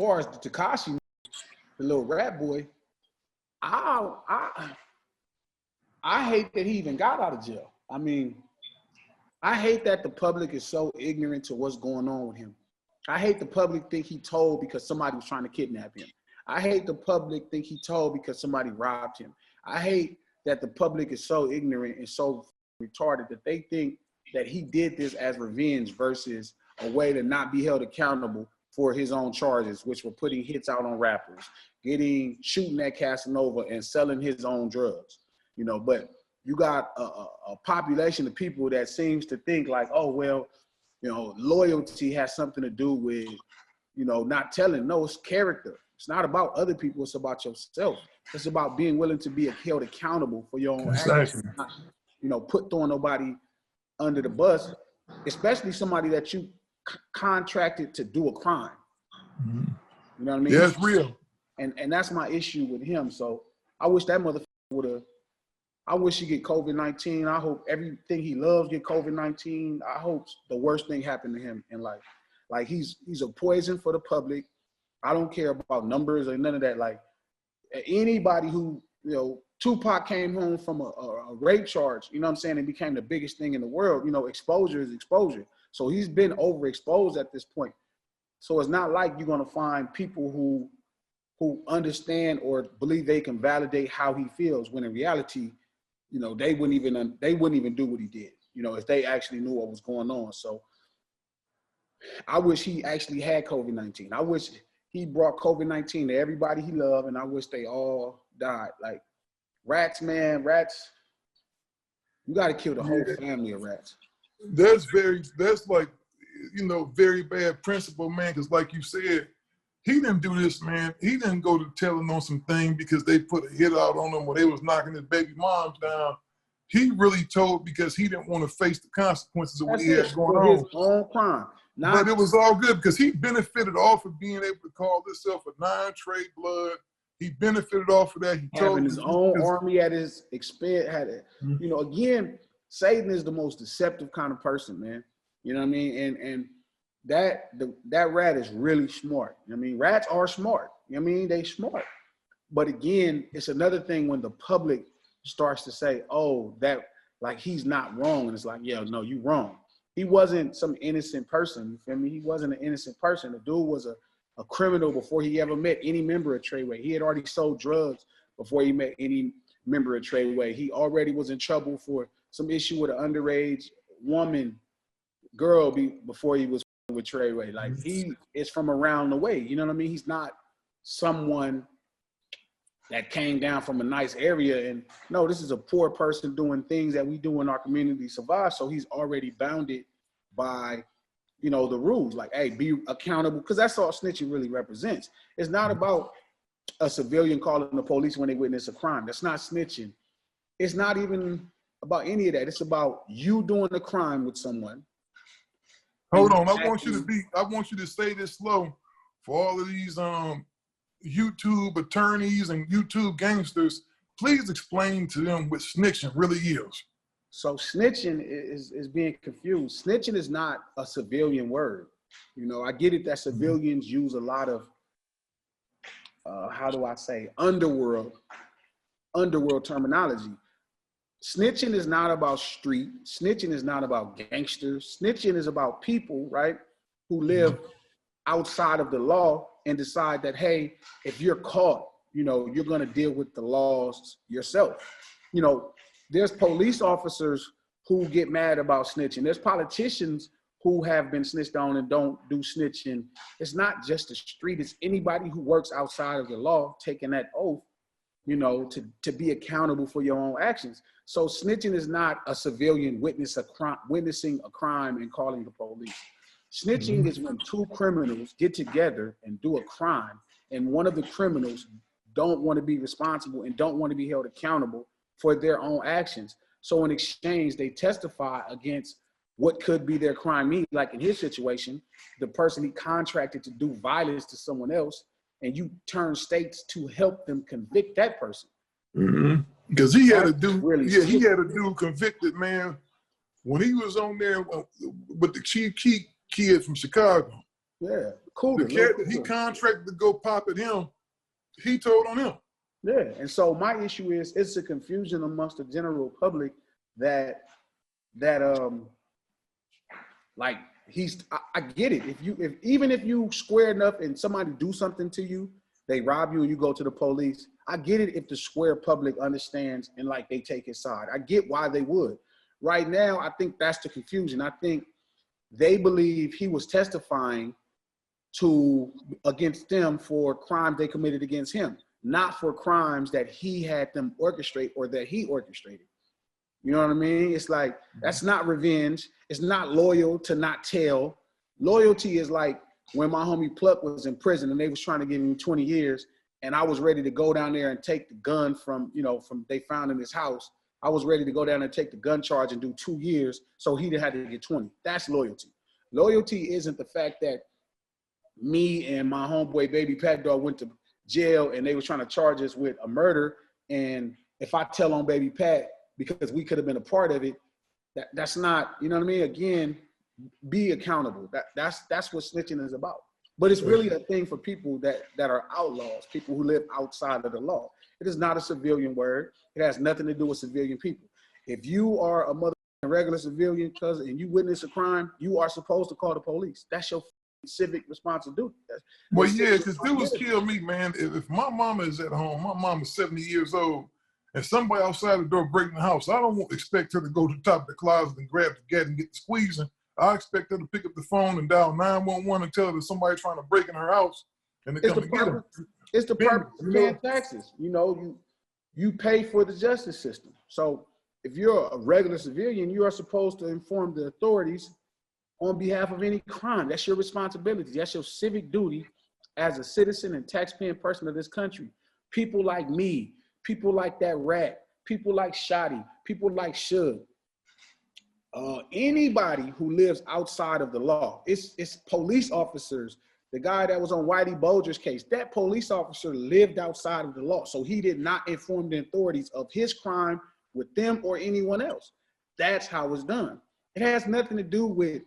far as the Tekashi, the little rap boy, I hate that he even got out of jail. I mean, I hate that the public is so ignorant to what's going on with him. I hate the public think he told because somebody was trying to kidnap him. I hate the public think he told because somebody robbed him. I hate that the public is so ignorant and so retarded that they think that he did this as revenge versus a way to not be held accountable for his own charges, which were putting hits out on rappers, shooting at Casanova and selling his own drugs, you know. But you got a population of people that seems to think like, oh, well, you know, loyalty has something to do with, you know, not telling. No, it's character. It's not about other people. It's about yourself. It's about being willing to be held accountable for your own actions. Not, you know, throwing nobody under the bus, especially somebody that you contracted to do a crime. Mm-hmm. You know what I mean? Yeah, it's real. And that's my issue with him. So I wish that motherfucker would have. I wish he get COVID-19. I hope everything he loves get COVID-19. I hope the worst thing happened to him in life. Like he's a poison for the public. I don't care about numbers or none of that. Like anybody who, you know, Tupac came home from a rape charge, you know what I'm saying, and became the biggest thing in the world. You know, exposure is exposure. So he's been overexposed at this point. So it's not like you're gonna find people who understand or believe they can validate how he feels, when in reality, you know, they wouldn't even do what he did, you know, if they actually knew what was going on. So I wish he actually had COVID-19. I wish he brought COVID-19 to everybody he loved, and I wish they all died. Like rats, man, rats, you got to kill the whole family of rats. That's like, you know, very bad principle, man, because like you said, he didn't do this, man. He didn't go to telling on some thing because they put a hit out on him when they was knocking his baby moms down. He really told because he didn't want to face the consequences of what he had going on. His own crime. But it was all good because he benefited off of being able to call himself a non-trade blood. He benefited off of that. He having his own army at his expense. You know, again, Satan is the most deceptive kind of person, man. You know what I mean? And that rat is really smart. I mean, rats are smart. I mean, they smart. But again, it's another thing when the public starts to say, oh, that like he's not wrong. And it's like, yeah, no, you wrong. He wasn't some innocent person. You feel me? He wasn't an innocent person. The dude was a criminal before he ever met any member of Treyway. He had already sold drugs before he met any member of Treyway. He already was in trouble for some issue with an underage girl before he was with Treyway. Like he is from around the way. You know what I mean? He's not someone that came down from a nice area. And no, this is a poor person doing things that we do in our community survive. So he's already bounded by, you know, the rules. Like, hey, be accountable, because that's all snitching really represents. It's not about a civilian calling the police when they witness a crime. That's not snitching. It's not even about any of that. It's about you doing a crime with someone. Hold on, I want you to say this slow for all of these YouTube attorneys and YouTube gangsters. Please explain to them what snitching really is. So snitching is being confused. Snitching is not a civilian word. You know, I get it that civilians use a lot of, how do I say, underworld terminology. Snitching is not about street. Snitching is not about gangsters. Snitching is about people, right, who live outside of the law and decide that, hey, if you're caught, you know, you're going to deal with the laws yourself. You know, there's police officers who get mad about snitching. There's politicians who have been snitched on and don't do snitching. It's not just the street. It's anybody who works outside of the law taking that oath, you know, to be accountable for your own actions. So snitching is not a civilian witnessing a crime and calling the police. Snitching is when two criminals get together and do a crime, and one of the criminals don't want to be responsible and don't want to be held accountable for their own actions. So in exchange, they testify against what could be their crime. Like in his situation, the person he contracted to do violence to someone else, and you turn states to help them convict that person. Because he had a dude convicted, man, when he was on there with the kid from Chicago. Yeah. Cooler, The cat that he contracted to go pop at him, he told on him. Yeah, and so my issue is it's a confusion amongst the general public that like I get it. If even if you square enough and somebody do something to you, they rob you and you go to the police. I get it if the square public understands and like they take his side. I get why they would. Right now, I think that's the confusion. I think they believe he was testifying against them for crimes they committed against him, not for crimes that he had them orchestrate or that he orchestrated. You know what I mean? It's like, that's not revenge. It's not loyal to not tell. Loyalty is like when my homie Pluck was in prison and they was trying to give him 20 years and I was ready to go down there and take the gun from they found in his house. I was ready to go down and take the gun charge and do 2 years so he had to get 20. That's loyalty. Loyalty isn't the fact that me and my homeboy Baby Pat Dog went to jail and they were trying to charge us with a murder. And if I tell on Baby Pat because we could have been a part of it, that's not, you know what I mean? Again, be accountable. That's what snitching is about. But it's really a thing for people that are outlaws, people who live outside of the law. It is not a civilian word. It has nothing to do with civilian people. If you are a regular civilian and you witness a crime, you are supposed to call the police. That's your civic responsibility. Well, yeah, because dudes kill me, man. If my mama is at home, my mama's 70 years old, and somebody outside the door breaking the house, I don't expect her to go to the top of the closet and grab the gat and get the squeezing. I expect her to pick up the phone and dial 911 and tell her that somebody's trying to break in her house and to come and get her. It's the purpose of paying taxes. You pay for the justice system. So if you're a regular civilian, you are supposed to inform the authorities on behalf of any crime. That's your responsibility. That's your civic duty as a citizen and taxpaying person of this country. People like me, people like that rat, people like Shotty, people like Suge, anybody who lives outside of the law. It's police officers. The guy that was on Whitey Bulger's case, that police officer lived outside of the law. So he did not inform the authorities of his crime with them or anyone else. That's how it's done. It has nothing to do with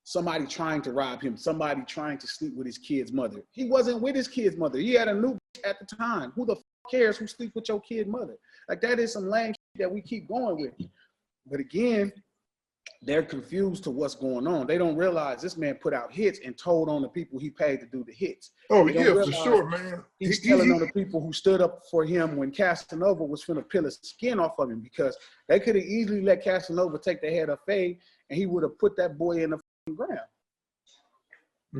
somebody trying to rob him, somebody trying to sleep with his kid's mother. He wasn't with his kid's mother. He had a new bitch at the time. Who the cares who sleep with your kid's mother? Like, that is some lame shit that we keep going with. But again, they're confused to what's going on. They don't realize this man put out hits and told on the people he paid to do the hits. Oh, yeah, for sure, man. He's telling on the people who stood up for him when Casanova was finna peel his skin off of him, because they could have easily let Casanova take the head of Faye and he would have put that boy in the ground.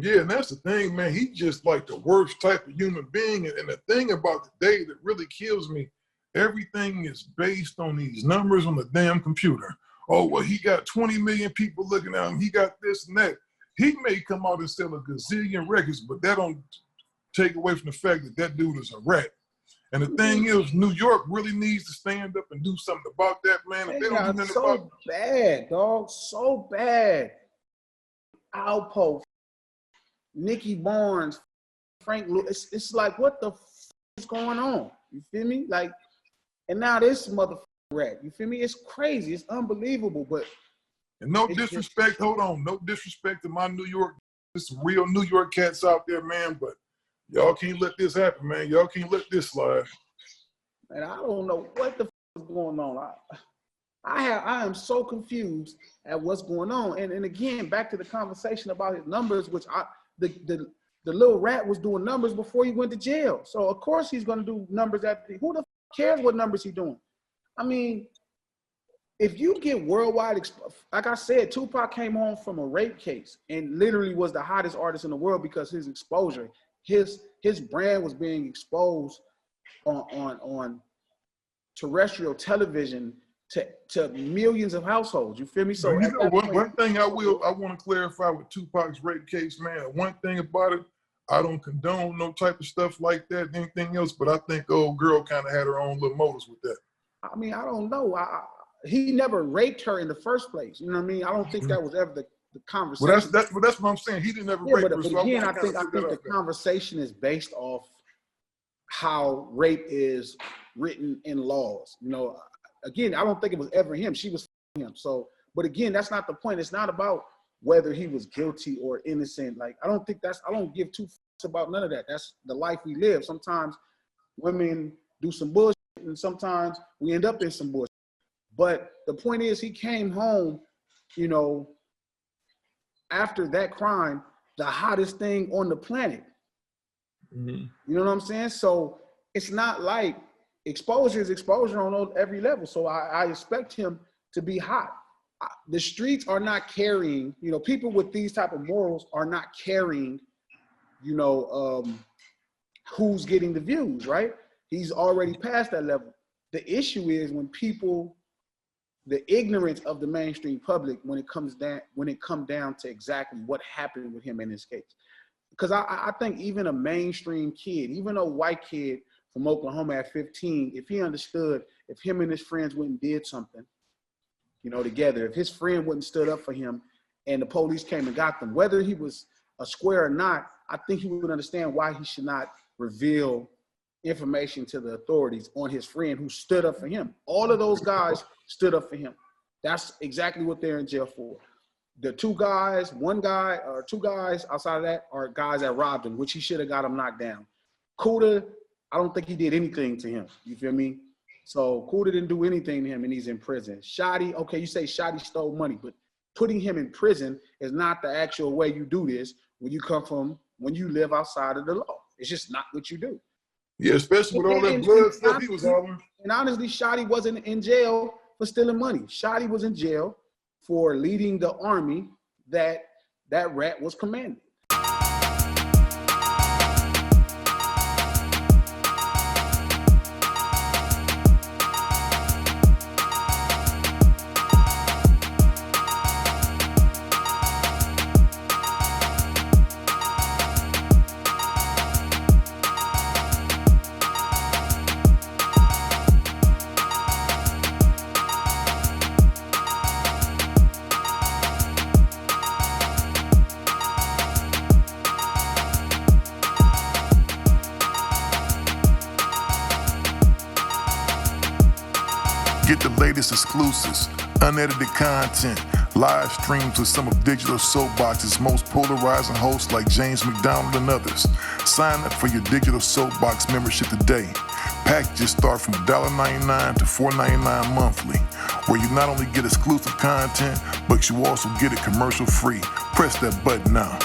Yeah, and that's the thing, man. He's just like the worst type of human being. And the thing about the day that really kills me, everything is based on these numbers on the damn computer. Oh, well, he got 20 million people looking at him. He got this and that. He may come out and sell a gazillion records, but that don't take away from the fact that that dude is a rat. And the thing is, New York really needs to stand up and do something about that, man. If they don't do nothing about it. So bad, dog. So bad. Alpo, Nicky Barnes, Frank Lewis. It's like, what the f is going on? You feel me? Like, and now this motherfucker rat. You feel me? It's crazy. It's unbelievable. But and no disrespect, hold on. No disrespect to my New York. There's some real New York cats out there, man. But y'all can't let this happen, man. Y'all can't let this slide. And I don't know what the f is going on. I am so confused at what's going on. And again, back to the conversation about his numbers, which the little rat was doing numbers before he went to jail. So of course he's gonna do numbers after. Who the f cares what numbers he's doing? I mean, if you get worldwide, like I said, Tupac came home from a rape case and literally was the hottest artist in the world because his exposure, his brand was being exposed on terrestrial television to millions of households. You feel me? So you know, one thing I want to clarify with Tupac's rape case, man. One thing about it, I don't condone no type of stuff like that, anything else, but I think the old girl kind of had her own little motives with that. I mean, I don't know. He never raped her in the first place. You know what I mean? I don't think that was ever the conversation. Well, that's what I'm saying. He didn't ever rape her. But again, I think the conversation is based off how rape is written in laws. You know, again, I don't think it was ever him. She was him. So, but again, that's not the point. It's not about whether he was guilty or innocent. Like, I don't give two fucks about none of that. That's the life we live. Sometimes women do some bullshit, and sometimes we end up in some bullshit. But the point is, he came home, you know, after that crime, the hottest thing on the planet. You know what I'm saying? So it's not like exposure is exposure on every level. So I expect him to be hot. The streets are not carrying, you know, people with these type of morals are not carrying, you know, who's getting the views, right? He's already past that level. The issue is when people, the ignorance of the mainstream public when it comes down to exactly what happened with him in this case. Because I think even a mainstream kid, even a white kid from Oklahoma at 15, if he understood, if him and his friends went and did something, you know, together, if his friend wouldn't stood up for him and the police came and got them, whether he was a square or not, I think he would understand why he should not reveal information to the authorities on his friend who stood up for him. All of those guys stood up for him. That's exactly what they're in jail for. The two guys, one guy or two guys outside of that are guys that robbed him, which he should have got him knocked down. Kuda, I don't think he did anything to him. You feel me? So Kuda didn't do anything to him and he's in prison. Shotty, okay, you say Shotty stole money, but putting him in prison is not the actual way you do this when you live outside of the law. It's just not what you do. Yeah, especially with all that blood stuff he was hollering. And honestly, Shotty wasn't in jail for stealing money. Shotty was in jail for leading the army that rat was commanding. Get the latest exclusives, unedited content, live streams with some of Digital Soapbox's most polarizing hosts like James McDonald and others. Sign up for your Digital Soapbox membership today. Packages start from $1.99 to $4.99 monthly, where you not only get exclusive content, but you also get it commercial free. Press that button now.